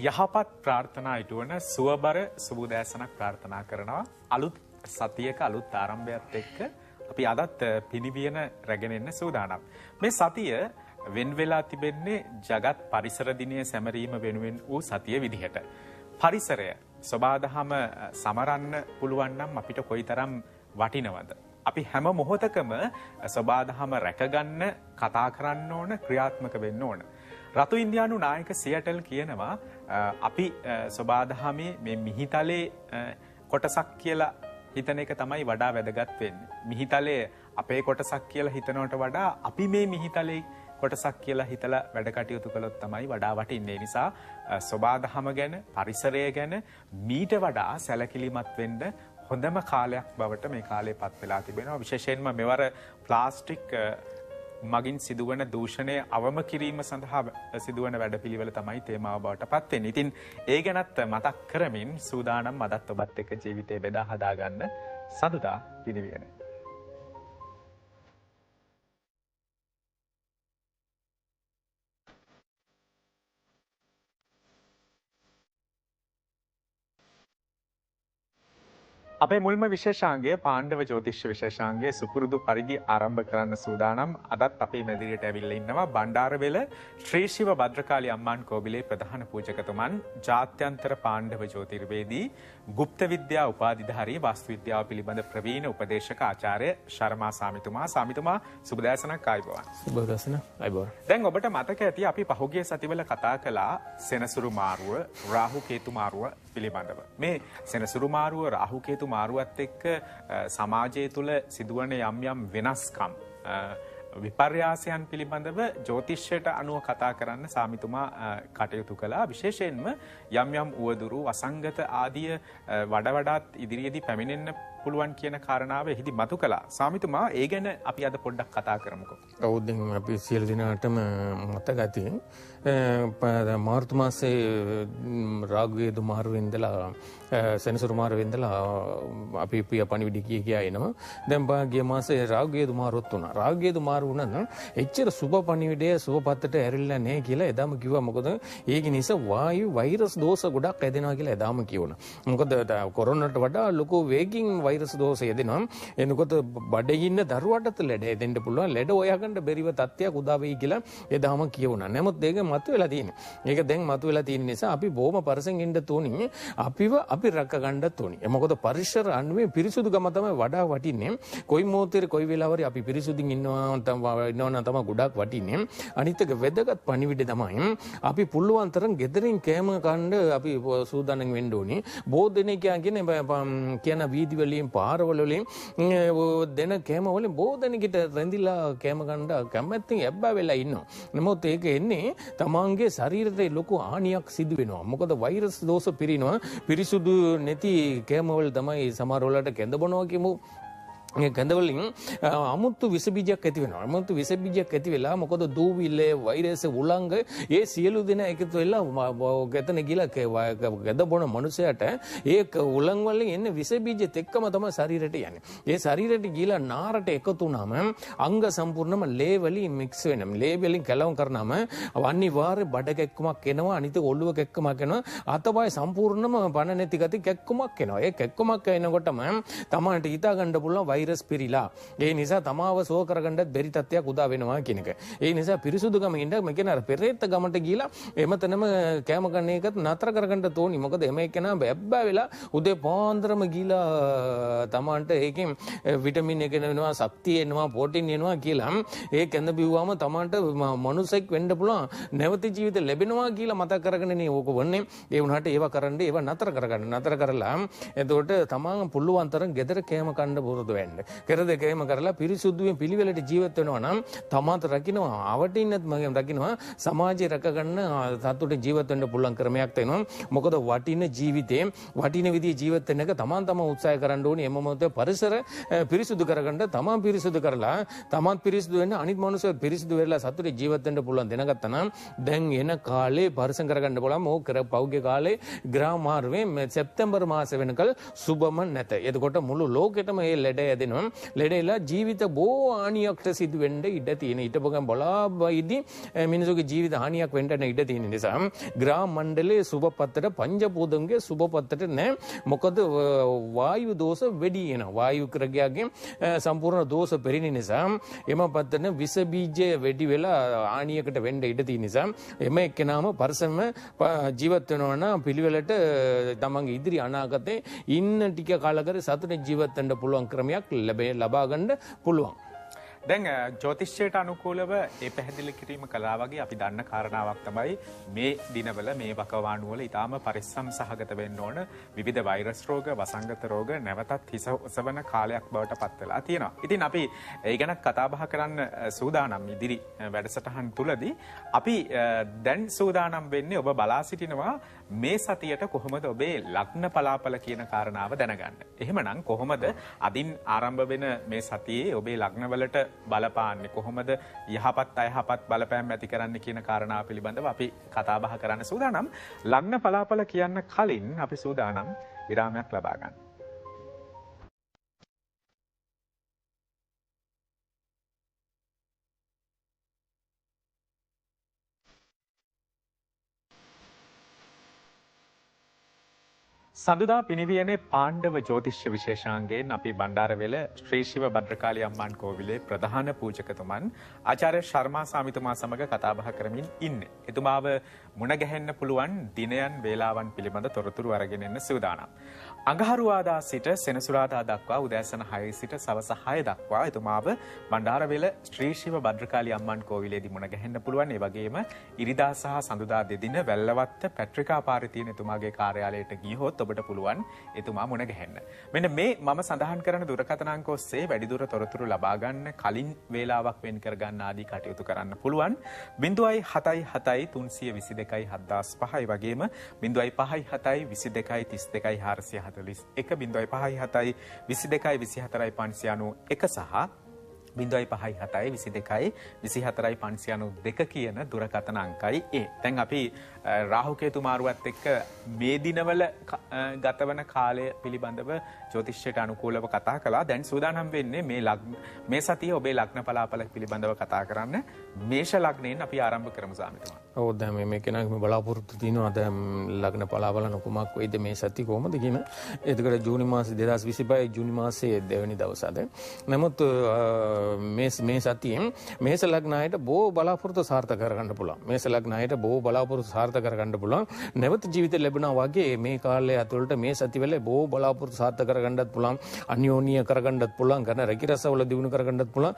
යහපත් ප්‍රාර්ථනා ඉටුවන සුවබර සුබෝදෑසනක් ප්‍රාර්ථනා කරනවා. අලුත් සතියක අලුත් ආරම්භයත් එක්ක අපි අදත් පිනිවියන රැගෙන එන්න සූදානම්. මේ සතිය වෙන් වෙලා තිබෙන්නේ ජගත් පරිසර දිනය සැමරීම වෙනුවෙන් වූ සතිය විදිහට. පරිසරය සබාදහම සමරන්න පුළුවන් නම් අපිට කොයිතරම් වටිනවද? අපි හැම මොහොතකම සබාදහම රැකගන්න කතා කරන්න ඕන, ක්‍රියාත්මක වෙන්න ඕන. රතු ඉන්දියානු නායක සියටල් කියනවා අපි සබාදහමේ මේ මිහිතලේ කොටසක් කියලා හිතන එක තමයි වඩා වැදගත් වෙන්නේ. මිහිතලේ අපේ කොටසක් කියලා හිතනවට වඩා අපි මේ මිහිතලේ කොටසක් කියලා හිතලා වැඩ කටයුතු කළොත් තමයි වඩා වටින්නේ. නිසා සබාදහම ගැන, පරිසරය ගැන මීට වඩා සැලකිලිමත් වෙන්න හොඳම කාලයක් බවට මේ කාලේ පත් වෙලා තිබෙනවා. විශේෂයෙන්ම මෙවර ප්ලාස්ටික් මගින් සිදුවන දූෂණය අවම කිරීම සඳහා සිදුවන වැඩපිළිවෙල තමයි තේමාව බවට පත් වෙන්නේ. ඉතින් ඒ ගැනත් මතක් කරමින් සූදානම් අදත් ඔබත් එක්ක ජීවිතේ බෙදා හදාගන්න සතුටා පිනිවියන. අපේ මුල්ම විශේෂාංගය පාණ්ඩව ජ්‍යොතිෂ විශේෂාංගයේ සුපුරුදු පරිදි ආරම්භ කරන්න සූදානම්. අදත් අපේ මැදිරියට ඇවිල්ලා ඉන්නවා බණ්ඩාරවෙල ශ්‍රී ශිව භද්‍රකාලි අම්මාන් කෝවිලේ ප්‍රධාන පූජකතුමන්, ජාත්‍යන්තර පාණ්ඩව ජ්‍යොතිර්වේදී, ගුප්ත විද්‍යා උපාධිධාරී, වාස්තු විද්‍යාව පිළිබඳ ප්‍රවීණ උපදේශක ආචාර්ය ශර්මා සාමිතුමා. සාමිතුමා සුබදෑසනක් ආයුබෝවන්. සුබදෑසන ආයුබෝවන්. දැන් ඔබට මතක ඇති අපි පහුගිය සතිවල කතා කළා සෙනසුරු මාරුව, රාහු කේතු මාරුව පිළිබඳව. මේ සෙනසුරු මාරුව, රාහු කේතු මාරුවත් එක්ක සමාජය තුළ සිදුවන යම් යම් වෙනස්කම්, විපර්යාසයන් පිළිබඳව ජ්‍යොතිෂයට අනුව කතා කරන්න සාමිතුමා කටයුතු කළා. විශේෂයෙන්ම යම් යම් උවදුරු, අසංගත ආදිය වඩාත් ඉදිරියේදී පැමිණෙන්න පුළුවන් කියන කාරණාව එහිදී මතු කළා. සාමිතුමා ඒ ගැන අපි අද පොඩ්ඩක් කතා කරමුකෝ. ඔව්, දැන් අපි සියලු දිනාටම මතක ඇති මාර්තු මාසේ රාගුකේතු මාරුවෙන් ඉඳලා සෙනසුරු මාරුවෙන් ඉඳලා අපි පණිවිඩ කියා එනවා. දැන් ගිය මාසේ රාගුකේතු මාරුවත් වුණා. රාගුකේතු මාරු වුණා එච්චර සුබ පණිවිඩය සුබපත්තට ඇරිලා නැහැ කියලා එදාම කිව්වා. මොකද ඒක නිසා වායු වෛරස් දෝෂ ගොඩක් ඇදෙනවා කියලා එදාම කියුණා. මොකද කොරෝනාට වඩා ලොකු වේගින් වෛරස් දෝෂ ඇදෙනවා. එනකොට බඩේ ඉන්න දරුවටත් ලෙඩ ඇදෙන්න පුළුවන්. ලෙඩ හොයාගන්න බැරිව තත්ත්වයක් උදා වෙයි කියලා එදාම කියුණා. නමුත් ඒක මතුවලා තියෙනවා. ඒක දැන් මතුවලා තියෙන නිසා අපි බොහොම පරිසෙන් ඉන්න තෝනි. අපි රැක ගන්නත් ඕනි. මොකද පරිසර අනුවේ පිරිසුදුකම තමයි වඩා වටින්නේ. කොයි මොහොතේ කොයි වෙලාවරි අපි පිරිසුදුන් ඉන්නවා නම් තමයි ගොඩක් වටින්නේ. අනිත් එක වැදගත් පණිවිඩ තමයි අපි පුළුවන් තරම් ගෙදරින් කෑම කන්න අපි සූදානම් වෙන්න ඕනි. බොහෝ දෙනෙක් කියන වීදි වලින්, පාරවල වලින් දෙන කෑම වලින් බොහෝ දෙනෙක්ට රැඳිලා කෑම කන්න කැමැත්තෙන් එබ්බා වෙලා ඉන්නවා. නමුත් ඒක එන්නේ තමන්ගේ ශරීරයේ ලොකු හානියක් සිදු වෙනවා. මොකද වෛරස් දෝෂ පිරිනවා. පිරිසුදු නැති කෑම වල තමයි සමහර වලට කැඳ බොනවා කියමු. මේ ගඳවලින් අමුතු විස බීජයක් ඇති වෙනවා. අමුතු විස බීජයක් ඇති වෙලා මොකද දූවිලේ, වෛරස්, උලංග ඒ සියලු දෙනා එකතු වෙලා ගැතන ගිලා ගඳ බොන මනුස්සයාට ඒ උලංග වලින් එන්නේ විස බීජෙත් එක්කම තමයි ශරීරයට යන්නේ. ඒ ශරීරයට ගිලා නාරට එකතු වුණාම අංග සම්පූර්ණම ලේ වලින් මික්ස් වෙනවා. ලේ වලින් කැලවම් කරනාම අනිවාර්ය බඩ කැක්කමක් එනවා. අනිත් ඔළුව කැක්කමක් එනවා. අතපය සම්පූර්ණම පණ නැති ගති කැක්කමක් එනවා. ඒ කැක්කමක් එනකොටම තමන්ට හිතා ගන්න පුළුවන් වෛරස් පිරීලා. ඒ නිසා තමාව සුව කරගන්නත් බැරි තත්ත්වයක් උදා වෙනවා කියන එක. ඒ නිසා පිරිසුදුකම ඉන්න මේකන අර පෙරේත ගමට ගිහිලා එමතනම කැම ගන්න එකත් නතර කරගන්න තෝනි. මොකද එම එකනා බැබ්බා වෙලා උදේ පාන්දරම ගිහිලා තමන්ට ඒකෙන් විටමින් එක එනවා, ශක්තිය එනවා, ප්‍රෝටීන් එනවා කියලා ඒ කැඳ බිව්වම තමන්ට මනුස්සෙක් වෙන්න පුළුවන්, නැවත ජීවිත ලැබෙනවා කියලා මතක් කරගෙන නේ ඕක වන්නේ. ඒ වුණාට ඒව කරන්න, ඒව නතර කරගන්න. නතර කරලා එතකොට තමන් පුළුවන් තරම් ගෙදර කැම කන්න පුරුදු වෙන්න. කර දෙකේම කරලා පිරිසුදුවෙන් පිළිවෙලට ජීවත් වෙනවා නම් තමන්ට රකින්නවා, අවටින්නත් මගෙන් රකින්නවා, සමාජය රැක ගන්න සතුටින් ජීවත් වෙන්න පුළුවන් ක්‍රමයක් වෙනවා. මොකද වටින ජීවිතේ වටින විදිහේ ජීවත් වෙන්න එක තමන් උත්සාහ කරන්න ඕනේ. එම මොහොතේ පරිසර පිරිසුදු කරගන්න, තමන් පිරිසුදු කරලා තමන් පිරිසුදු වෙන්න, අනිත් මනුස්සයෝ පිරිසුදු වෙලා සතුටින් ජීවත් වෙන්න පුළුවන් දැනගත්තා නම් දැන් එන කාලේ පරිසම් කරගන්න පුළුවන්. ඕක පෞද්ගලික කාලේ ග්‍රහ මාරුවේ සැප්තැම්බර් මාසෙ වෙනකල් සුබම නැත. එතකොට මුළු ලෝකෙටම මේ ලෙඩ හැදෙනවා. ලෙඩ වෙලා ජීවිත බොහෝ හානියකට සිදු වෙන්න ඉඩ තියෙන. ඊට පස්සේ බලාපයිදී මිනිසුගේ ජීවිත හානියක් වෙන්න ඉඩ තියෙන නිසා ග්‍රාම මණ්ඩලයේ සුබපත්තට පංජපෝදම්ගේ සුබපත්තට නෑ. මොකද වායු දෝෂ වැඩි වෙනවා. වායු ක්‍රගයාගේ සම්පූර්ණ දෝෂ පෙරෙන නිසා එම පත්තන විස බීජය වැඩි වෙලා හානියකට වෙන්න ඉඩ තියෙන නිසා එම එක්කෙනාම පරිසම ජීවත් වෙනවා නම් පිළිවෙලට තමන්ගේ ඉදිරි අනාගතේ ඉන්න ටික කාලකර සතුටින් ජීවත් වෙන්න පුළුවන් ක්‍රමයක් ලබා ගන්න පුළුවන්. දැන් ජ්‍යොතිෂයට අනුකූලව ඒ පැහැදිලි කිරීම කළා වගේ අපි දන්න කාරණාවක් තමයි මේ දිනවල මේ වකවාණු වල ඊටාම පරිස්සම් සහගත වෙන්න ඕන විවිධ වෛරස් රෝග වසංගත රෝග නැවතත් හිස ඔසවන කාලයක් බවට පත් වෙලා තියෙනවා. ඉතින් අපි ඒ ගැන කතා බහ කරන්න සූදානම් ඉදිරි වැඩසටහන් තුලදී අපි දැන් සූදානම් වෙන්නේ ඔබ බලා සිටිනවා මේ සතියට කොහොමද ඔබේ ලග්න පලාපල කියන කාරණාව දැනගන්න. එහෙමනම් කොහොමද අදින් ආරම්භ වෙන මේ සතියේ ඔබේ ලග්නවලට බලපාන්නේ කොහොමද යහපත් අයහපත් බලපෑම් ඇති කරන්න කියන කාරණාව පිළිබඳව අපි කතා බහ කරන්න සූදානම්. ලග්න පලාපල කියන්න කලින් අපි සූදානම් විරාමයක් ලබා ගන්න. සඳුදා පිනිවියනේ පාණ්ඩව ජ්‍යොතිෂ්‍ය විශේෂාංගයෙන් අපි බණ්ඩාරවෙල ශ්‍රී ශිව භද්‍රකාලී අම්මාන් කෝවිලේ ප්‍රධාන පූජකතුමන් ආචාර්ය ශර්මා සාමිතුමා සමග කතා බහ කරමින් ඉන්නේ. එතුමාව මුණ ගැහෙන්න පුළුවන් දිනයන් වේලාවන් පිළිබඳ තොරතුරු අරගෙන එන්න සූදානම්. අඟහරුවාදා සිට සෙනසුරාදා දක්වා උදෑසන 6 සිට සවස 6 දක්වා එතුමාව බණ්ඩාරවෙල ශ්‍රී ශිව භද්‍රකාලී අම්මාන් කෝවිලේදී මුණ ගැහෙන්න පුළුවන්. ඒ වගේම ඉරිදා සහ සඳුදා දෙදින වැල්ලවත්ත පැට්‍රිකා පාරේ තියෙන එතුමාගේ කාර්යාලයට ගියහොත් ඔබට පුළුවන් එතුමා මුණ ගැහෙන්න. මෙන්න මේ මම සඳහන් කරන දුරකථන අංක ඔස්සේ වැඩිදුර තොරතුරු ලබා ගන්න කලින් වේලාවක් වෙන් කර ගන්න ආදී කටයුතු කරන්න පුළුවන්. 0.77 322 7005 වගේම 0.57 22 32 441 0.57 22 24 591 සහ 0.57 22 24 592 කියන දුරකථන අංකයි ඒ. දැන් අපි රාහු කේතු මාරුවත් එක්ක මේ දිනවල ගතවන කාලය පිළිබඳව ජ්‍යොතිෂයට අනුකූලව කතා කළා. දැන් සූදානම් වෙන්නේ මේ සතියේ ඔබේ ලග්න පලාපල පිළිබඳව කතා කරන්න. මේෂ ලග්නයෙන් අපි ආරම්භ කරමු සාමිතුමා. ඔව් දැන් මේ කෙනාගේ බලාපොරොත්තු තියෙනවා දැන් ලග්න පලාපල කුමක් වෙයිද මේ සතිය කොහොමද කියන. ඒකට ජූනි මාසේ 2025 ජූනි මාසේ 2 වෙනි දවස අද. නමුත් මේ සතියෙන් මේෂ ලග්නයට බොහෝ බලාපොරොත්තු සාර්ථක කරගන්න පුළුවන්. මේෂ ලග්නයට බොහෝ බලාපොරොත්තු සාර්ථක කරගන්න පුළුවන්. නැවත ජීවිතය ලැබුණා වගේ මේ කාලය ඇතුළත මේ සතිවල බොහෝ බලාපොරොත්තු සාර්ථක කරගන්නත් පුළුවන්. අන්‍යෝන්‍ය කරගන්නත් පුළුවන්. කරන රැකී රසවල දිනු කරගන්නත් පුළුවන්.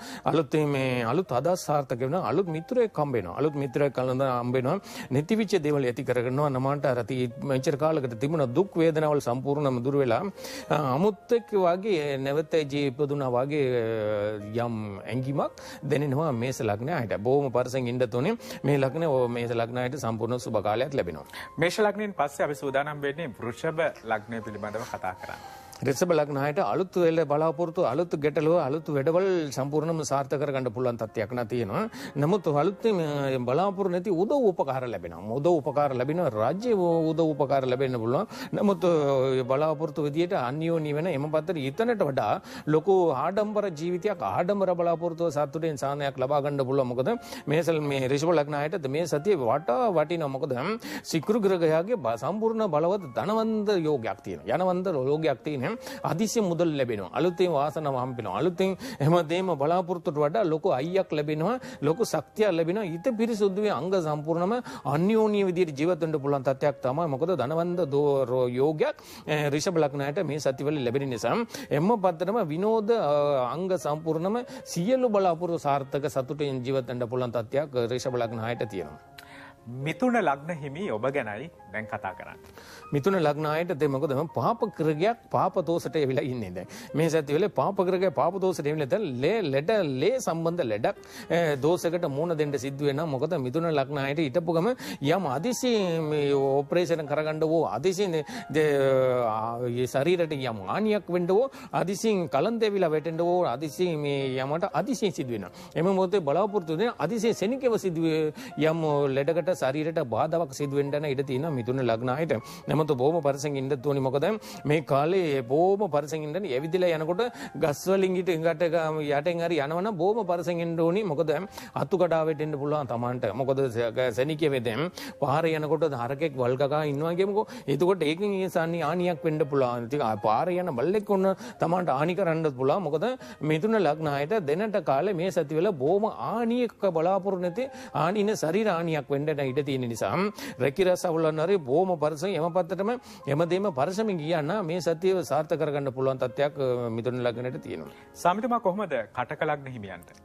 අලුත් අදහස් සාර්ථක වෙනවා. අලුත් මිත්‍රයෙක් හම්බ වෙනවා. අලුත් මිත්‍රයෙක් හම්බ වෙනවා. නැතිවිච්ච දේවල් ඇති කරගන්නවා. නමන්ට අර මෙච්චර කාලයකට තිබුණ දුක් වේදනාවල් සම්පූර්ණයෙන්ම දුර වෙලා අමුත්තෙක් වගේ නැවත ජීවිතුණා වගේ යම් ඇඟීමක් දැනෙනවා මේෂ ලග්නයට. බොහොම පරිසෙන් ඉන්න තෝනේ මේ ලග්නේ මේෂ ලග්නයට සම්පූර්ණ සුබ කාලයක් ලැබෙනවා. මේෂ ලග්නයෙන් පස්සේ අපි සූදානම් වෙන්නේ වෘෂභ ලග්නය පිළිබඳව කතා කරන්න. රිෂභ ලග්නයට අලුත් වෙල බලාපොරොත්තු අලුත් ගැටලුව අලුත් වැඩවල සම්පූර්ණයෙන්ම සාර්ථක කරගන්න පුළුවන් තත්ත්වයක් තියෙනවා. නමුත් අලුත් බලාපොරොත්තු නැති උදව් උපකාර ලැබෙනවා. උදව් උපකාර ලැබෙනවා. රාජ්‍ය උදව් උපකාර ලැබෙන්න පුළුවන්. නමුත් බලාපොරොත්තු විදියට අන්‍යෝන්‍ය වෙන එම පතර ඊතනට වඩා ලොකු ආඩම්බර ජීවිතයක් ආඩම්බර බලාපොරොත්තු සතුටෙන් සානයක් ලබා ගන්න පුළුවන්. මොකද මේ රිෂභ ලග්නයට මේ සතිය වටිනවා. මොකද සිකුරු ග්‍රහයාගේ සම්පූර්ණ බලවත් ධනවන්ත යෝගයක් තියෙනවා. යනවන්ත යෝගයක් තියෙනවා. අදිසිය මුදල් ලැබෙනවා. අලුතෙන් වාසනාව හම්බෙනවා. අලුතෙන් හැමදේම බලාපොරොත්තුට වඩා ලොකු අයියක් ලැබෙනවා. ලොකු ශක්තියක් ලැබෙනවා. ඊට පිරිසුදුවේ අංග සම්පූර්ණම අන්‍යෝන්‍ය විදියට ජීවත් වෙන්න පුළුවන් තත්ත්වයක් තමයි. මොකද ධනවන්ත යෝගයක් රිෂභ ලග්නයට මේ සතිවල ලැබෙන නිසා එම්ම පතරම විනෝද අංග සම්පූර්ණම සියලු බලාපොරොත්තු සාර්ථක සතුටින් ජීවත් වෙන්න පුළුවන් තත්ත්වයක් රිෂභ ලග්නයට තියෙනවා. මිතුන ලග්න හිමි ඔබ ගැනයි දැන් කතා කරන්නේ. මිතුන ලග්නයට මොකද පාප ක්‍රගයක් පාප දෝෂයට එවිලා ඉන්නේ දැන්. මේ සතිවල පාප ක්‍රගය පාප දෝෂයට එවිලා දැන් ලේ සම්බන්ධ ලෙඩක් දෝෂයකට මුණ දෙන්න සිද්ධ වෙනවා. මොකද මිතුන ලග්නයට හිටපු ගම යම් අදිසි මේ ඔපරේෂන් කරගන්න ඕ අදිසි මේ ශරීරයට යම් හානියක් වෙන්න ඕ අදිසි කලන්තෙවිලා වැටෙන්න ඕ අදිසි මේ යමට අදිසි සිද්ධ වෙනවා. එම මොහොතේ බලාපොරොත්තු වෙන අදිසි සෙනිකව සිද්ධ යම් ලෙඩකට ශරීරයට බාධාවක් සිදු වෙන්න යන ඉඩ තියෙනවා මිථුන ලග්න අයට. නැමත බොහොම පරිසෙන් ඉන්න ඕනි. මොකද මේ කාලේ බොහොම පරිසෙන් ඉන්න ඇවිදලා යනකොට ගස් වලින් ඊට යටෙන් හරි යනවනම් බොහොම පරිසෙන් ඉන්න ඕනි. මොකද අතු කඩාවට එන්න පුළුවන් Tamanට. මොකද සෙනිකේ වෙදෙන් පාරේ යනකොට හරකෙක් වල් ගගා ඉන්නවා කියමුකෝ. එතකොට ඒකෙන් ඒ ආනියක් වෙන්න පුළුවන්. ඉතින් පාරේ යන බල්ලෙක් ඔන්න Tamanට ආනි කරන්නත් පුළුවන්. මොකද මිථුන ලග්න අයට දෙනට කාලේ මේ සතිවල බොහොම ආනියක බලාපොරොත්තු නැති ආනින ශරීර ආනියක් වෙන්න ඉඩ තියෙන නිසා රැකිරස අවුලන්නරි බොහොම පරිසම් යමපත්තටම යමදේම පරිසමින් ගියා නම් මේ සතිය සාර්ථක කරගන්න පුළුවන් තත්ත්වයක් මිථුන ලග්නයට තියෙනවා. සාමිතුමා කොහොමද කටක ලග්න හිමියන්ට?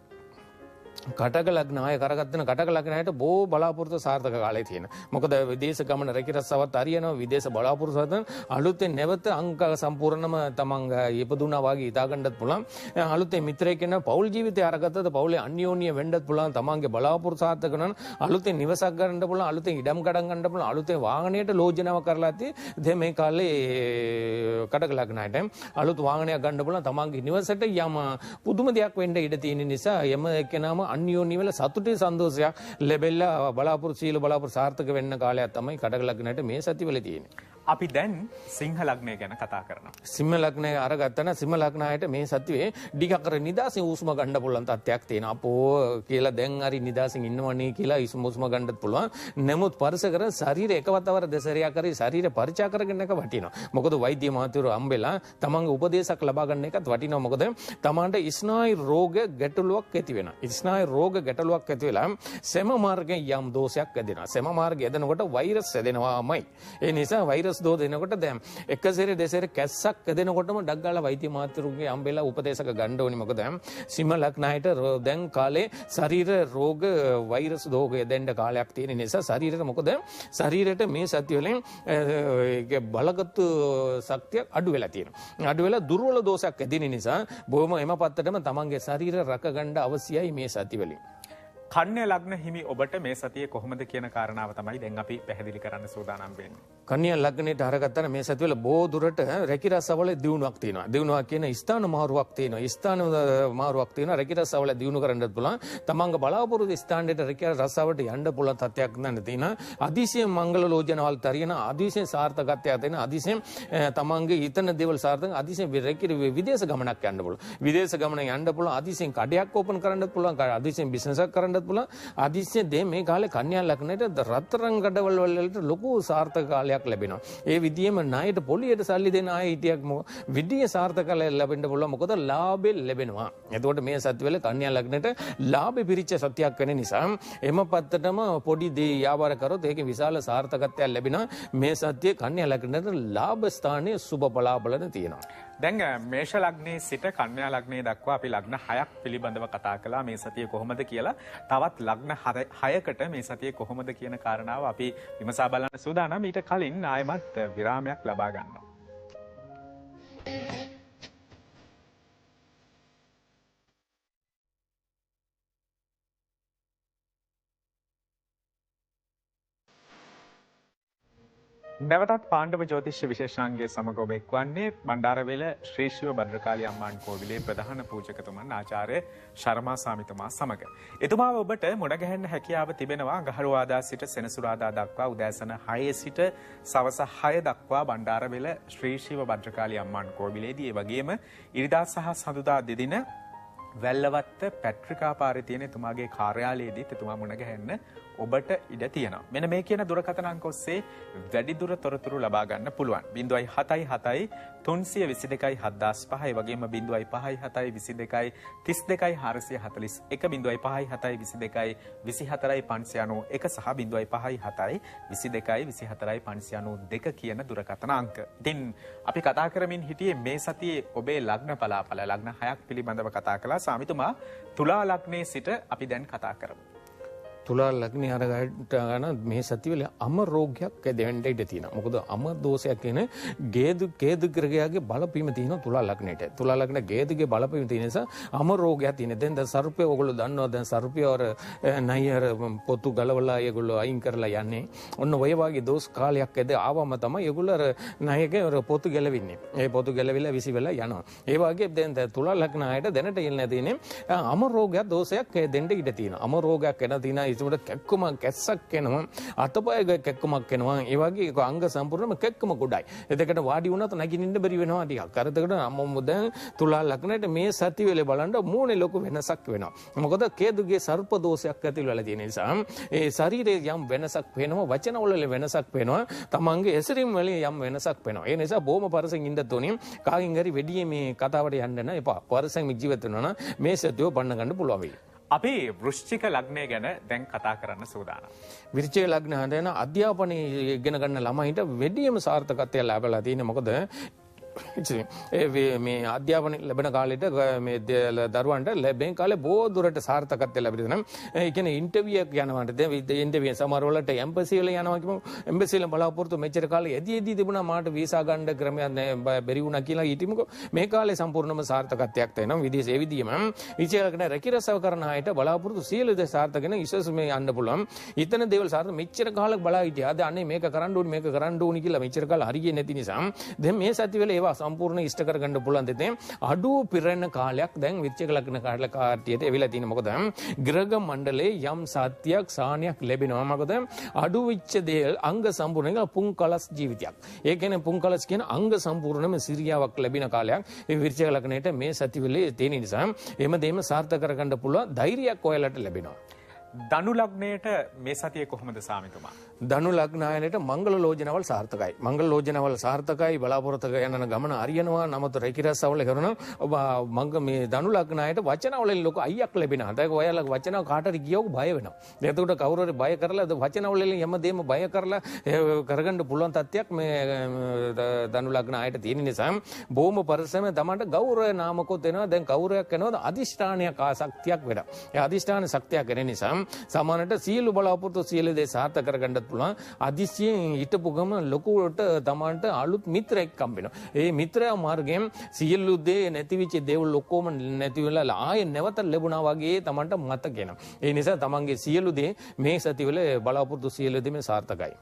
කටක ලග්න අය කරගත්තන කටක ලග්නයට බොහෝ බලාපොරොත්තු සාර්ථක කාලය තියෙනවා. මොකද විදේශ ගමන රැකිරස්සවත් හරියනවා. විදේශ බලාපොරොත්තු සතන් අලුතෙන් නැවත අංක සම්පූර්ණම තමන් ඉපදුනා වගේ හිතා ගන්නත් පුළුවන්. අලුතෙන් මිත්‍රයෙක් වෙන පෞල් ජීවිතය අරගත්තද පෞලේ අන්‍යෝන්‍ය වෙන්නත් පුළුවන්. තමන්ගේ බලාපොරොත්තු සාර්ථක කරන අලුතෙන් නිවසක් ගන්න පුළුවන්. අලුතෙන් ඉඩම් කඩම් ගන්න පුළුවන්. අලුතෙන් වාහනයට ලෝජනාව කරලා තියෙ මේ කාලේ කටක ලග්නයට අලුත් වාහනයක් ගන්න පුළුවන්. තමන්ගේ නිවසට යම පුදුම දෙයක් වෙන්න ඉඩ තියෙන නිසා යම එක්කෙනාම අන්‍යෝන්‍ය වෙලා සතුටේ සන්තෝෂයක් ලැබෙලා බලාපොරොත්තු සීල බලාපොරොත්තු සාර්ථක වෙන්න කාලයක් තමයි කටක ලග්නයට මේ සතිවල තියෙන්නේ. අපි දැන් සිංහ ලග්නය ගැන කතා කරනවා. සිංහ ලග්නය අරගත්තන සිංහ ලග්නයට මේ සතියේ ඩිගකර නිදාසින් උස්ම ගන්න පුළුවන් තත්ත්වයක් තියෙනවා. අපෝ කියලා දැන් හරි නිදාසින් ඉන්නවනේ කියලා උස්ම ගන්නත් පුළුවන්. නමුත් පරිසකර ශරීරය එකවතවර දෙසරියක් කරේ ශරීර පරිචා කරගෙන එක වටිනවා. මොකද වෛද්‍ය මහතුරු හම්බෙලා තමන්ගේ උපදේශක් ලබා ගන්න එකත් වටිනවා. මොකද තමන්ට ස්නායු රෝග ගැටලුවක් ඇති වෙනවා. ස්නායු රෝග ගැටලුවක් ඇති වෙලා සෙම මාර්ගයෙන් යම් දෝෂයක් ඇදෙනවා. සෙම මාර්ගය ඇදෙනකොට වෛරස් ඇදෙනවාමයි. ඒ නිසා වෛරස් දෝ දෙනකොට දැන් එක සැරේ දෙසැරේ කැස්සක් ඇදෙනකොටම ඩක් ගාලා වෛද්‍ය මහතුරුගේ හම්බෙලා උපදේශක ගන්න ඕනි. මොකද සිංහ ලග්නයට දැන් කාලේ ශරීර රෝග වෛරස් රෝග ඇදෙන්න කාලයක් තියෙන නිසා ශරීරයට මොකද ශරීරයට මේ සතිය වලින් බලගත් ශක්තිය අඩු වෙලා තියෙනවා. අඩු වෙලා දුර්වල දෝෂයක් ඇදෙන නිසා බොහොම එම පත්තටම තමන්ගේ ශරීර රැක ගන්න අවශ්‍යයි මේ සතිය වලින්. කන්‍යා ලග්න හිමි ඔබට මේ සතියේ කොහොමද කියන කාරණාව තමයි දැන් අපි පැහැදිලි කරන්න සූදානම් වෙන්නේ. කන්‍යා ලග්නයට අරගත්තන මේ සතිවල බොහෝ දුරට රැකිරස්සවල දියුණුවක් තියෙනවා. දියුණුවක් කියන ස්ථාන මාරුවක් තියෙනවා. ස්ථාන මාරුවක් තියෙනවා. රැකිරස්සවල දියුණු කරන්නත් පුළුවන්. තමන්ගේ බලාපොරොත්තු ස්ථානයට රැකිරස්සවට යන්න පුළුවන් තත්ත්වයක් නැන්න තියෙනවා. අදිශයෙන් මංගල ලෝජනවල් තරියන අදිශයෙන් සාර්ථකත්වයක් දෙන අදිශයෙන් තමන්ගේ හිතන දේවල් සාර්ථක අදිශයෙන් විදේශ ගමනක් යන්න පුළුවන්. විදේශ ගමන යන්න පුළුවන්. අදිශයෙන් කඩයක් ඕපන් කරන්නත් පුළුවන්. අදිශයෙන් බිස්නස් එකක් කරන්නත් පුළුවන්. අදිශයෙන් මේ කාලේ කන්‍යා ලග්නයට රත්තරන් ගඩවල වලට ලොකු සාර්ථක කාලයක් ලැබෙනවා. ඒ විදියෙම ණයට පොලියට සල්ලි දෙන අය හිටියක් විදිය සාර්ථකල ලැබෙන්න පුළුවන්. මොකද ලාභෙ ලැබෙනවා. එතකොට මේ සතිවල කන්‍යා ලග්නයට ලාභෙ පිරිච්ච සතියක් වෙන නිසා එම පත්තටම පොඩි දේ ව්‍යාපාර කරොත් ඒකේ විශාල සාර්ථකත්වයක් ලැබෙනවා. මේ සතියේ කන්‍යා ලග්නයට ලාභ ස්ථානයේ සුබ බලාබලන තියෙනවා. දැන් මේෂ ලග්නයේ සිට කන්‍යා ලග්නයේ දක්වා අපි ලග්න 6ක් පිළිබඳව කතා කළා මේ සතිය කොහොමද කියලා. තවත් ලග්න 6කට මේ සතිය කොහොමද කියන කාරණාව අපි විමසා බලන්න සූදානම්. ඊට කලින් ආයමත් විරාමයක් ලබා ගන්නවා. නැවතත් පාණ්ඩව ජ්‍යොතිෂ විශේෂාංගයේ සමග ඔබ එක්වන්නේ බණ්ඩාරවේල ශ්‍රී ශිව භද්‍රකාලි අම්මාන් කෝවිලේ ප්‍රධාන පූජකතුමන් ආචාර්ය ශර්මා සාමිතුමා සමග. එතුමාව ඔබට මුණ ගැහෙන්න හැකියාව තිබෙනවා අඟහරුවාදා සිට සෙනසුරාදා දක්වා උදෑසන 6 සිට සවස 6 දක්වා බණ්ඩාරවේල ශ්‍රී ශිව භද්‍රකාලි අම්මාන් කෝවිලේදී. ඒ වගේම ඉරිදා සහ සඳුදා දෙදින වැල්ලවත්ත පැට්‍රිකා පාරේ තියෙන එතුමාගේ කාර්යාලයේදී එතුමා මුණ ගැහෙන්න ඔබට ඉඩ තියෙනවා. මෙන්න මේ කියන දුරකථන අංක ඔස්සේ වැඩිදුර තොරතුරු ලබා ගන්න පුළුවන්. 077 322 7005 ඒ වගේම 057 22 32 441 057 22 24 591 සහ 057 22 24 592 කියන දුරකථන අංක. ඉතින් අපි කතා කරමින් හිටියේ මේ සතියේ ඔබේ ලග්න පලාපල ලග්න 6ක් පිළිබඳව කතා කළා. සාමිතුමා තුලා ලග්නයේ සිට අපි දැන් කතා කරමු. තුලා ලග්නේ අරගට ගන්න මේ සතිවල අම රෝගයක් දෙවෙන්න ඉඩ තියෙනවා. මොකද අම දෝෂයක් කියන කේතු ග්‍රහයාගේ බලපීම තියෙනවා තුලා ලග්නේට. තුලා ලග්න කේතුගේ බලපීම තියෙන නිසා අම රෝගයක් තියෙන. දැන් සර්පය ඔයගොල්ලෝ දන්නවා. දැන් සර්පය අර නයියර පොතු ගලවලා ඒගොල්ලෝ අයින් කරලා යන්නේ. ඔන්න ඔය වගේ දෝෂ කාලයක් ඇද ආවම තමයි ඒගොල්ලෝ අර නයියගේ අර පොතු ගැලවින්නේ. ඒ පොතු ගැලවිලා විසි වෙලා යනවා. ඒ වගේ දැන් තුලා ලග්න ආයත දැනට ඉන්නේ තියෙන්නේ අම රෝගයක් දෝෂයක් දෙන්න ඉඩ තියෙනවා. අම රෝගයක් එන තියෙන ඒකට කැක්කුම කැස්සක් එනවා. අතපය කැක්කුමක් එනවා. ඒ වගේ අංග සම්පූර්ණයෙන්ම කැක්කුම ගොඩයි. එතකොට වාඩි වුණත් නැගිටින්න බැරි වෙනවා ටිකක්. අර එතකොට අම්මම දැන් තුලා ලග්නයට මේ සති වෙලේ බලන්න මූණේ ලොකු වෙනසක් වෙනවා. මොකද කේතුගේ සර්ප දෝෂයක් ඇති වෙලා තියෙන නිසා ඒ ශරීරයේ යම් වෙනසක් වෙනවා, වචන වල වෙනසක් වෙනවා, තමන්ගේ ඇසිරීම වල යම් වෙනසක් වෙනවා. ඒ නිසා බොහොම පරසෙන් ඉන්න තෝනින් කාගෙන් හරි වෙඩියේ මේ කතාවට යන්න යන එපා. පරසෙන් ජීවත් වෙනවා නම් මේ සතිය පන්න ගන්න පුළුවන් වෙයි. අපි වෘශ්චික ලග්නය ගැන දැන් කතා කරන්න සූදානම්. විෘශ්චික ලග්න හදන අධ්‍යාපනයේ ඉගෙන ගන්න ළමයින්ට වැඩිම සාර්ථකත්වය ලැබලා තියෙන්නේ මොකද? මේ අධ්‍යාපන ලැබෙන කාලෙට මේ දරුවන්ට ලැබෙන කාලේ බොහෝ දුරට සාර්ථකත්වය ලැබෙනවා. ඒ කියන්නේ ඉන්ටර්විව් එක යනවාට දැන් ඉන්ටර්විව් සමහර වලට එම්බසි වල යනවා කියමු. එම්බසි වල බලාපොරොත්තු මෙච්චර කාලේ එදී තිබුණා මාට වීසා ගන්න ක්‍රමයක් බැරි වුණා කියලා හිතමුකෝ. මේ කාලේ සම්පූර්ණම සාර්ථකත්වයක් තියෙනවා. විදේශ ඒ විදිහම විචාරකන රැකිරසව කරන අයට බලාපොරොත්තු සියලු දේ සාර්ථක වෙන ඉස්සස් මේ යන්න පුළුවන්. ඊතන දේවල් සාර්ථක මෙච්චර කාලයක් බලා හිටියා. අද අනේ මේක කරන්න ඕනි මේක කරන්න ඕනි කියලා මෙච්චර කාල හරියන්නේ නැති නිසා දැන් මේ සති වෙලේ ඒවා සම්පූර්ණ ඉෂ්ට කරගන්න පුළුවන් දෙතේ අඩු පිරෙන කාලයක් දැන් විචේක ලග්න කාටියට එවිලා තියෙන මොකද ග්‍රහ මණ්ඩලයේ යම් සත්‍යයක් සාහනයක් ලැබෙනවා මොකද අඩු වෙච්ච දේ අංග සම්පූර්ණ පුංකලස් ජීවිතයක් ඒ කියන්නේ පුංකලස් කියන අංග සම්පූර්ණම සිරියාවක් ලැබෙන කාලයක් ඒ විචේක ලග්නයට මේ සති වෙලේ තියෙන නිසා එහෙම දෙම සාර්ථක කරගන්න පුළුවන් ධෛර්යයක් ඔයාලට ලැබෙනවා. ධනු ලග්නයට මේ සතියේ කොහොමද සාමිතුමා? ධනු ලග්නායනට මංගල ලෝජනවල් සාර්ථකයි. මංගල ලෝජනවල් සාර්ථකයි බලාපොරොත්තු යන ගමන හරියනවා. නමුත් රැකිරස්සවල කරන ඔබ මේ ධනු ලග්නායට වචනවලින් ලොකු අයියක් ලැබෙනවා. ඒක ඔයාලා වචන කාටද කියවක බය වෙනවා. එතකොට කවුරු හරි බය කරලා වචනවලින් හැමදේම බය කරලා කරගන්න පුළුවන් තත්ත්වයක් මේ ධනු ලග්නායට තියෙන නිසා බොහොම පරිස්සම තමන්ට ගෞරව නාමකොත් එනවා. දැන් ගෞරවයක් එනවාද අදිෂ්ඨානයක් ආසක්තියක් වෙනවා. ඒ අදිෂ්ඨාන ශක්තියක් වෙන නිසා සමානට සියලු බලාපොරොත්තු සියලු දේ සාර්ථක කරගන්නත් පුළුවන්. අදිසියෙන් හිටපු ගම ලොකුවට තමන්ට අලුත් මිත්‍රයෙක් හම්බ වෙනවා. ඒ මිත්‍රයා මාර්ගයෙන් සියලු දේ නැතිවිච්ච දේවල් ඔක්කොම නැති වෙලා ආයෙ නැවත ලැබුණා වගේ තමන්ට මතක එනවා. ඒ නිසා තමන්ගේ සියලු දේ මේ සතිවල බලාපොරොත්තු සියලු දේම සාර්ථකයි.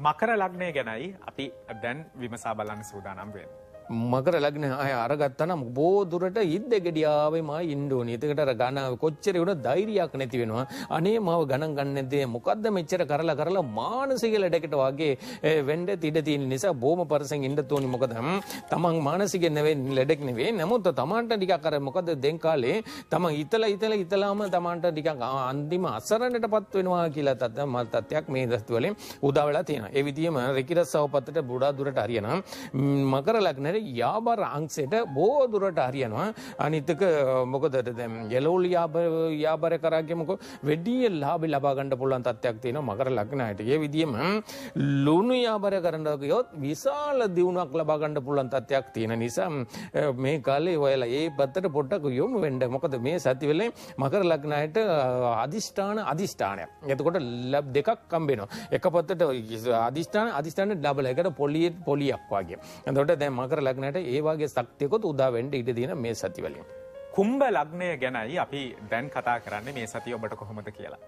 මකර ලග්නය ගැනයි අපි දැන් විමසා බලන්න සූදානම් වෙන්නේ. මකර ලග්න අය අරගත්තනම් බොහෝ දුරට ඉද්ද ගෙඩියාවෙම ඉන්න ඕනේ. ඒකට අර ගණ කොච්චර වුණත් ධෛර්යයක් නැති වෙනවා. අනේ මාව ගණන් ගන්න නැද්ද? මොකද්ද මෙච්චර කරලා මානසික ලෙඩකට වගේ වෙන්න ඉඩ තියෙන නිසා බොහොම පරසෙන් ඉන්න තෝනි. මොකද තමන් මානසික නෙවෙයි ලෙඩක් නෙවෙයි. නමුත් තමන්ට ටිකක් අර මොකද දැන් කාලේ තමන් ඉතලාම තමන්ට ටිකක් අන්තිම අසරණටපත් වෙනවා කියලා තත්ත්වයක් මේ දස්තු වලින් උදා වෙලා තියෙනවා. ඒ විදිහම රෙකිරස්සව පත්තට බුඩා දුරට හරියනවා. මකර ලග්නේ යාබර අංශයට බොහෝ දුරට හරියනවා. අනිතක මොකද දැන් යලෝල් යාබර කරාගෙමක වැඩි ලාභ ලබා ගන්න පුළුවන් තත්ත්වයක් තියෙනවා මකර ලග්නයට. ඒ විදිහම ලුණු යාබර කරනවා කියොත් විශාල දියුණුවක් ලබා ගන්න පුළුවන් තත්ත්වයක් තියෙන නිසා මේ කාලේ ඔයාලා ඒ පැත්තට පොඩ්ඩක් යොමු වෙන්න. මොකද මේ සති වෙලේ මකර ලග්නයට අදිෂ්ඨානයක්. එතකොට දෙකක් හම්බ වෙනවා. එක පැත්තට අදිෂ්ඨාන ඩබල් එකට පොලියක් වගේ. එතකොට දැන් මකර ලග්නයට ඒ වගේ ශක්තියකොත් උදා වෙන්න ඉඩ තියෙන මේ සති වලින්. කුම්භ ලග්නය ගැනයි අපි දැන් කතා කරන්නේ මේ සතිය ඔබට කොහොමද කියලා.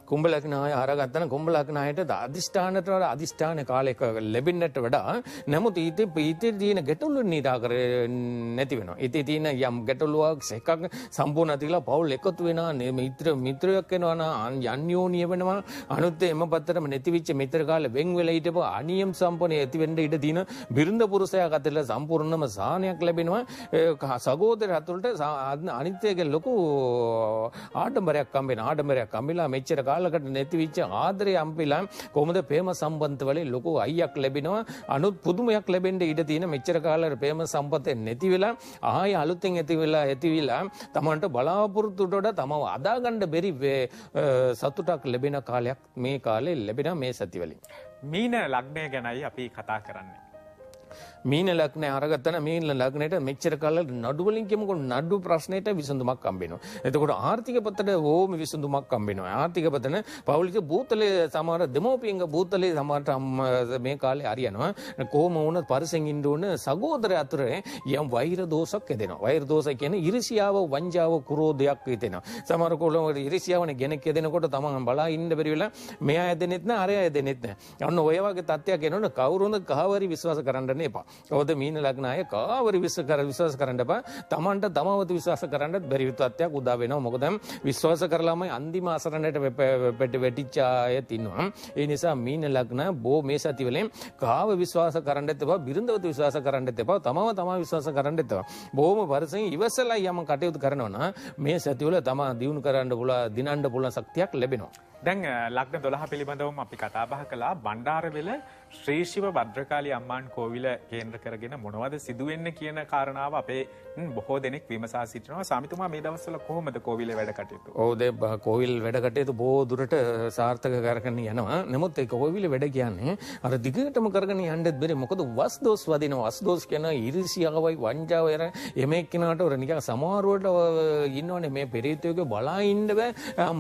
කුම්භ ලග්නාය අරගත්තන කුම්භ ලග්නායට අදිෂ්ඨානට වඩා අදිෂ්ඨාන කාලයක ලැබෙන්නට වඩා නමුත් ඊතේ තියෙන ගැටලු නිරාකර නැති වෙනවා. ඊතේ තියෙන යම් ගැටලුවක් එකක් සම්පූර්ණ නැතිලා පවුල් එකතු වෙනවා. මිත්‍රයෙක් වෙනවා අන්‍යෝන්‍ය වෙනවා. අනුත් එම පත්තරම නැතිවිච්ච මිත්‍ර කාලේ වෙන් වෙලා හිටපු අනියම් සම්පන්න ඇති වෙන්න ඉඩ තියෙන බිරිඳ පුරුෂයා අතර සම්පූර්ණම සාහනයක් ලැබෙනවා. සහෝදර අතුලට අනිත්‍යයේ ලොකු ආඩම්බරයක් හම්බෙලා මෙච්චර කාලකට නැතිවිච්ච ආදරය හම්බෙලා කොහොමද ප්‍රේම සම්බන්ධ වලින් ලොකු අයියක් ලැබෙනවා. අනුත් පුදුමයක් ලැබෙන්න ඉඩ තියෙන මෙච්චර කාලෙට ප්‍රේම සම්පත නැති වෙලා ආය අලුතෙන් ඇතිවිලා තමන්ට බලාපොරොත්තුට වඩා තමව අදාගන්න බැරි සතුටක් ලැබෙන කාලයක් මේ කාලේ ලැබෙන මේ සති වලින්. මීන ලග්නය ගැනයි අපි කතා කරන්නේ. මීන ලග්නය අරගත්තන මීන ලග්නයට මෙච්චර කාලෙ නඩු වලින් කියමුකෝ නඩු ප්‍රශ්නෙට විසඳුමක් හම්බ වෙනවා. එතකොට ආර්ථික පැත්තට ඕම විසඳුමක් හම්බ වෙනවා. ආර්ථික පැත්තන පෞලික බූතලේ සමහර දෙමෝපියන්ගේ බූතලේ සමහරට මේ කාලේ හරියනවා. කොහොම වුණත් පරිසෙන් ඉන්න ඕන සහෝදරය අතර යම් වෛර දෝෂක් එදෙනවා. වෛර දෝෂ කියන්නේ ඉරිසියාව වංජාව කුරෝධයක් හිතෙනවා. සමහර කොළොම ඉරිසියාවනේ ගෙනෙක් එදෙනකොට තමන් බලා ඉන්න බැරි වෙලා මෙයා එදෙනෙත් නෑ අරයා එදෙනෙත් නෑ. අන්න ඔය වගේ තත්ත්වයක් එනොත් කවුරුන්ද කහවරි විශ්වාස කරන්න එපා. ඔවද මීන ලග්න අය කාවරි විශ්වාස කරන්න එපා. තමන්ට තමවත විශ්වාස කරන්නත් බැරි තත්ත්වයක් උදා වෙනවා. මොකද විශ්වාස කරලාමයි අන්තිම අසරණයට වැටිච්ච අය තින්නවා. ඒ නිසා මීන ලග්න බෝ මේ සතිවලින් කාව විශ්වාස කරන්නත් එපා, බිරිඳවත විශ්වාස කරන්නත් එපා, තමා විශ්වාස කරන්නත් එපා. බොහොම පරිසෙන් ඉවසලා යම කටයුතු කරනවා නම් මේ සතිවල තමා දියුණු කරන්න පුළුවන්, දිනන්න පුළුවන් ශක්තියක් ලැබෙනවා. දැන් ලග්න 12 පිළිබඳවම අපි කතා බහ කළා. බණ්ඩාරවෙල ශ්‍රී ශිව භද්‍රකාලී අම්මාන් කෝවිල කේන්ද්‍ර කරගෙන මොනවද සිදුවෙන්නේ කියන කාරණාව අපේ බොහෝ දෙනෙක් විමසා සිටිනවා. ස්වාමිතුමා මේ දවස්වල කොහොමද කෝවිලේ වැඩ කටයුතු? ඔව් කෝවිල් වැඩ කටයුතු බොහෝ දුරට සාර්ථක කරගෙන යනවා. නමුත් ඒ කෝවිලේ වැඩ කියන්නේ අර දිගටම කරගෙන යන්නත් බැරි. මොකද වස් දෝස් වදිනවා. වස් දෝස් කියන ඉරිසියාවයි වංචාවයි අර එමෙක් කෙනාට ඔර නිකන් සමහරවට ඉන්නවනේ මේ පෙරේතයෝගේ බලා ඉන්න බෑ.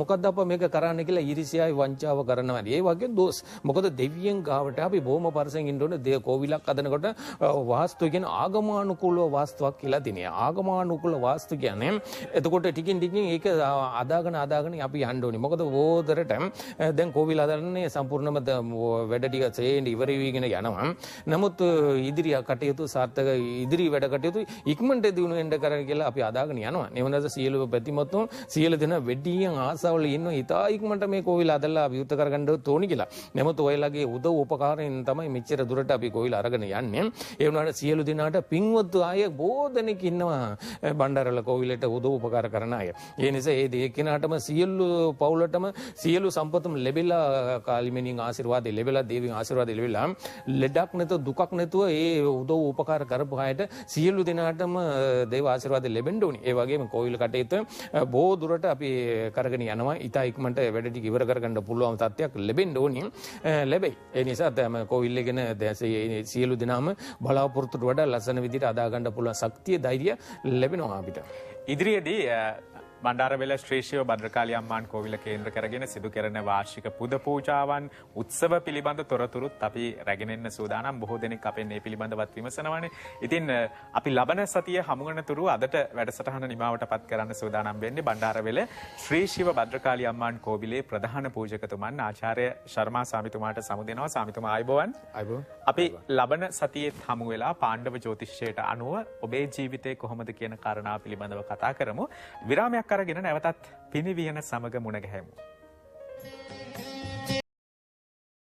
මොකද්ද අප මේක කරන්න කියලා ඉරිසියාවයි වංචාව කරනවා. ඒ වගේ දෝස්. මොකද දෙවියන් ගාවට අපි බොහොම පරිසෙන් ඉන්න ඕනේ. දේ කෝවිලක් හදනකොට වාස්තු කියන ආගමානුකූලව වාස්තුවක් කියලා දිනේ. ආගමානුකූල වාස්තු කියන්නේ එතකොට ටිකින් ඒක අදාගෙන අපි යන්න ඕනේ. මොකද ඕදරට දැන් කෝවිල හදන්නේ සම්පූර්ණම වැඩ ටික සේන්න ඉවර වීගෙන යනවා. නමුත් ඉදිරි කටයුතු සාර්ථක ඉදිරි වැඩ කටයුතු ඉක්මනට දිනු වෙන්න කරන්න කියලා අපි අදාගෙන යනවා. නෙවනද සියලු ප්‍රතිමතුන් සියලු දෙනා වෙඩියෙන් ආසාවල ඉන්නවා. ඉතා ඉක්මනට මේ කෝවිල හදලා විවෘත කරගන්න ඕනි කියලා. නමුත් ඔයලාගේ උදව් උපකාරයෙන් තමයි මෙච්චර දුරට අපි කෝවිල අරගෙන යන්නේ. ඒ වුණාට සියලු දෙනාට පින්වත් අය බොහෝ දෙනෙක් ඉන්නවා බණ්ඩාරවල කෝවිලට උදව් උපකාර කරන අය. ඒ නිසා ඒ දෙකේනාටම සියලු පවුලටම සියලු සම්පතම ලැබිලා කාලිමෙනින් ආශිර්වාද ලැබිලා දේවියන් ආශිර්වාද ලැබිලා ලෙඩක් නැතුව දුකක් නැතුව ඒ උදව් උපකාර කරපු අයට සියලු දෙනාටම දේව ආශිර්වාද ලැබෙන්න ඕනි. ඒ වගේම කෝවිල කටයුතු බොහෝ දුරට අපි කරගෙන යනවා. ඉතා ඉක්මනට වැඩ ටික ඉවර කරගන්න පුළුවන් තත්ත්වයක් ලැබෙන්න ඕනි. ලැබෙයි. ඒ නිසා තම කෝවිල් එකගෙන සියලු දෙනාම බලාපොරොත්තුට වඩා ලස්සන විදිහට අදා ගන්න පුළුවන් ශක්තිය ධෛර්යය ලැබෙනවා අපිට. ඉදිරියේදී බණ්ඩාරවෙල ශ්‍රී ශිව භද්‍රකාලී අම්මාන් කෝවිල කේන්ද්‍ර කරගෙන සිදු කරන වාර්ෂික පුද පූජාවන් උත්සව පිළිබඳ තොරතුරුත් අපි රැගෙන එන්න සූදානම්. බොහෝ දෙනෙක් අපෙන් මේ පිළිබඳවත් විමසනවානේ. ඉතින් අපි ලබන සතිය හමු වෙන තුරු අදට වැඩසටහන නිමාවටපත් කරන්න සූදානම් වෙන්නේ බණ්ඩාරවෙල ශ්‍රී ශිව භද්‍රකාලී අම්මාන් කෝවිලේ ප්‍රධාන පූජකතුමන් ආචාර්ය ශර්මා ස්වාමිතුමාට සමු දෙනවා. ස්වාමිතුමා ආයුබෝවන්. අපි ලබන සතියේත් හමු වෙලා පාණ්ඩව ජ්‍යොතිෂයට අනුව ඔබේ ජීවිතේ කොහොමද කියන කාරණා පිළිබඳව කතා කරමු. විරාමයක් අරගෙන නැවතත් පිනිවියන සමග මුණ ගැහෙමු.